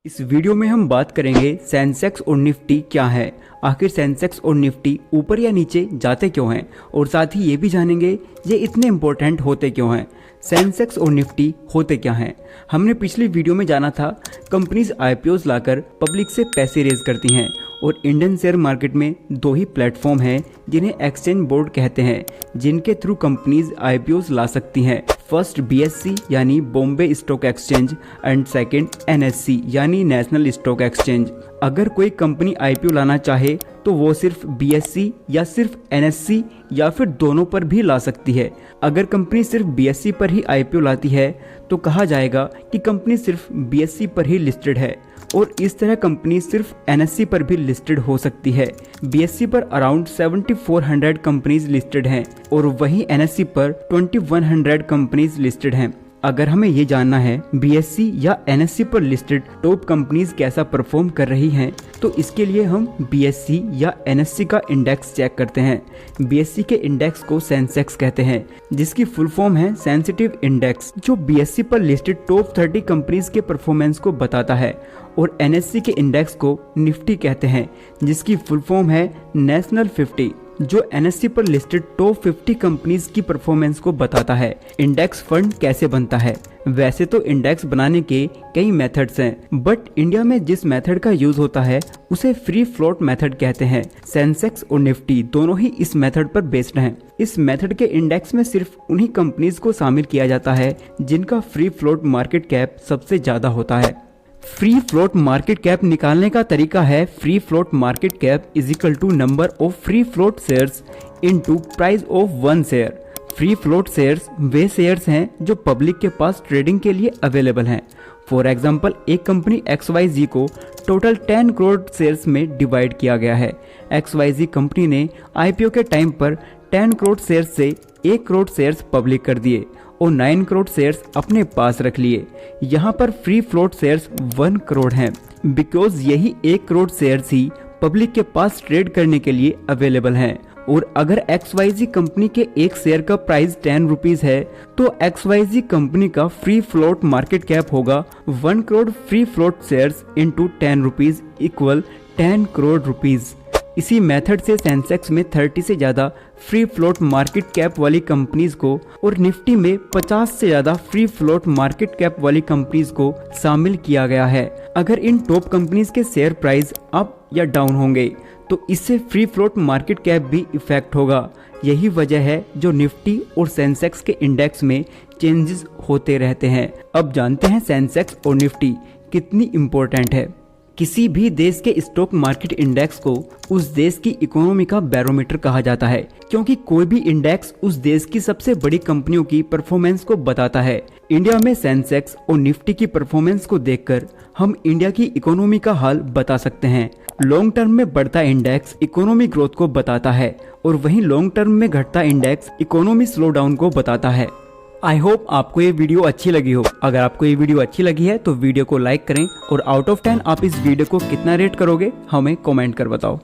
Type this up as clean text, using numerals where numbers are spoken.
इस वीडियो में हम बात करेंगे सेंसेक्स और निफ्टी क्या है, आखिर सेंसेक्स और निफ्टी ऊपर या नीचे जाते क्यों हैं और साथ ही ये भी जानेंगे ये इतने इम्पोर्टेंट होते क्यों हैं। सेंसेक्स और निफ्टी होते क्या हैं। हमने पिछली वीडियो में जाना था कंपनीज आईपीओज लाकर पब्लिक से पैसे रेज करती हैं और इंडियन शेयर मार्केट में दो ही प्लेटफॉर्म हैं जिन्हें एक्सचेंज बोर्ड कहते हैं, जिनके थ्रू कंपनीज आईपीओज ला सकती हैं। फर्स्ट बीएससी यानी Bombay stock exchange and second NSC यानी नेशनल स्टॉक एक्सचेंज। अगर कोई कंपनी आईपीओ लाना चाहे तो वो सिर्फ बीएससी या सिर्फ एनएससी या फिर दोनों पर भी ला सकती है। अगर कंपनी सिर्फ बीएससी पर ही आईपीओ लाती है तो कहा जाएगा कि कंपनी सिर्फ बीएससी पर ही लिस्टेड है, और इस तरह कंपनी सिर्फ एनएससी पर भी लिस्टेड हो सकती है। बीएससी पर अराउंड 7400 कंपनीज लिस्टेड हैं और वहीं एनएससी पर 2100 कंपनीज लिस्टेड हैं। अगर हमें ये जानना है बीएससी या एनएससी पर लिस्टेड टॉप कंपनीज कैसा परफॉर्म कर रही हैं, तो इसके लिए हम बीएससी या एनएससी का इंडेक्स चेक करते हैं। बीएससी के इंडेक्स को सेंसेक्स कहते हैं, जिसकी फुल फॉर्म है सेंसिटिव इंडेक्स, जो बीएससी पर लिस्टेड टॉप 30 कंपनीज के परफॉर्मेंस को बताता है, और एनएससी के इंडेक्स को निफ्टी कहते हैं, जिसकी फुल फॉर्म है नेशनल 50, जो एनएससी पर लिस्टेड टॉप 50 कंपनीज की परफॉर्मेंस को बताता है। इंडेक्स फंड कैसे बनता है? वैसे तो इंडेक्स बनाने के कई मेथड्स हैं, बट इंडिया में जिस मेथड का यूज होता है उसे फ्री फ्लोट मेथड कहते हैं। सेंसेक्स और निफ्टी दोनों ही इस मेथड पर बेस्ड हैं। इस मेथड के इंडेक्स में सिर्फ उन्हीं कंपनीज को शामिल किया जाता है जिनका फ्री फ्लोट मार्केट कैप सबसे ज्यादा होता है। फ्री फ्लोट मार्केट कैप निकालने का तरीका है free float market cap is equal to number of free float shares into price of one share. Free float shares वे शेयर्स हैं जो पब्लिक के पास ट्रेडिंग के लिए अवेलेबल हैं। फॉर एग्जांपल, एक कंपनी XYZ को टोटल 10 करोड़ शेयर्स में डिवाइड किया गया है। XYZ कंपनी ने आईपीओ के टाइम पर 10 करोड़ शेयर्स से 1 करोड़ शेयर्स पब्लिक कर दिए और 9 करोड़ शेयर्स अपने पास रख लिए। यहाँ पर फ्री फ्लोट शेयर्स 1 करोड़ हैं, बिकॉज यही 1 करोड़ शेयर्स ही पब्लिक के पास ट्रेड करने के लिए अवेलेबल हैं। और अगर XYZ कंपनी के एक शेयर का प्राइस 10 रुपीज है तो XYZ कंपनी का फ्री फ्लोट मार्केट कैप होगा 1 crore free float shares into 10 rupees equal 10 crore rupees. इसी मेथड से सेंसेक्स में 30 से ज्यादा फ्री फ्लोट मार्केट कैप वाली कंपनीज को और निफ्टी में 50 से ज्यादा फ्री फ्लोट मार्केट कैप वाली कंपनीज को शामिल किया गया है। अगर इन टॉप कंपनीज के शेयर प्राइस अप या डाउन होंगे तो इससे फ्री फ्लोट मार्केट कैप भी इफेक्ट होगा। यही वजह है जो निफ्टी और सेंसेक्स के इंडेक्स में चेंजेस होते रहते हैं। अब जानते हैं सेंसेक्स और निफ्टी कितनी इम्पोर्टेंट है। किसी भी देश के स्टॉक मार्केट इंडेक्स को उस देश की इकोनॉमी का बैरोमीटर कहा जाता है, क्योंकि कोई भी इंडेक्स उस देश की सबसे बड़ी कंपनियों की परफॉर्मेंस को बताता है। इंडिया में सेंसेक्स और निफ्टी की परफॉर्मेंस को देखकर हम इंडिया की इकोनॉमी का हाल बता सकते हैं। लॉन्ग टर्म में बढ़ता इंडेक्स इकोनॉमी ग्रोथ को बताता है और वहीं लॉन्ग टर्म में घटता इंडेक्स इकोनॉमी स्लो डाउन को बताता है। आई होप आपको ये वीडियो अच्छी लगी हो। अगर आपको ये वीडियो अच्छी लगी है तो वीडियो को लाइक करें और आउट ऑफ 10 आप इस वीडियो को कितना रेट करोगे हमें कमेंट कर बताओ।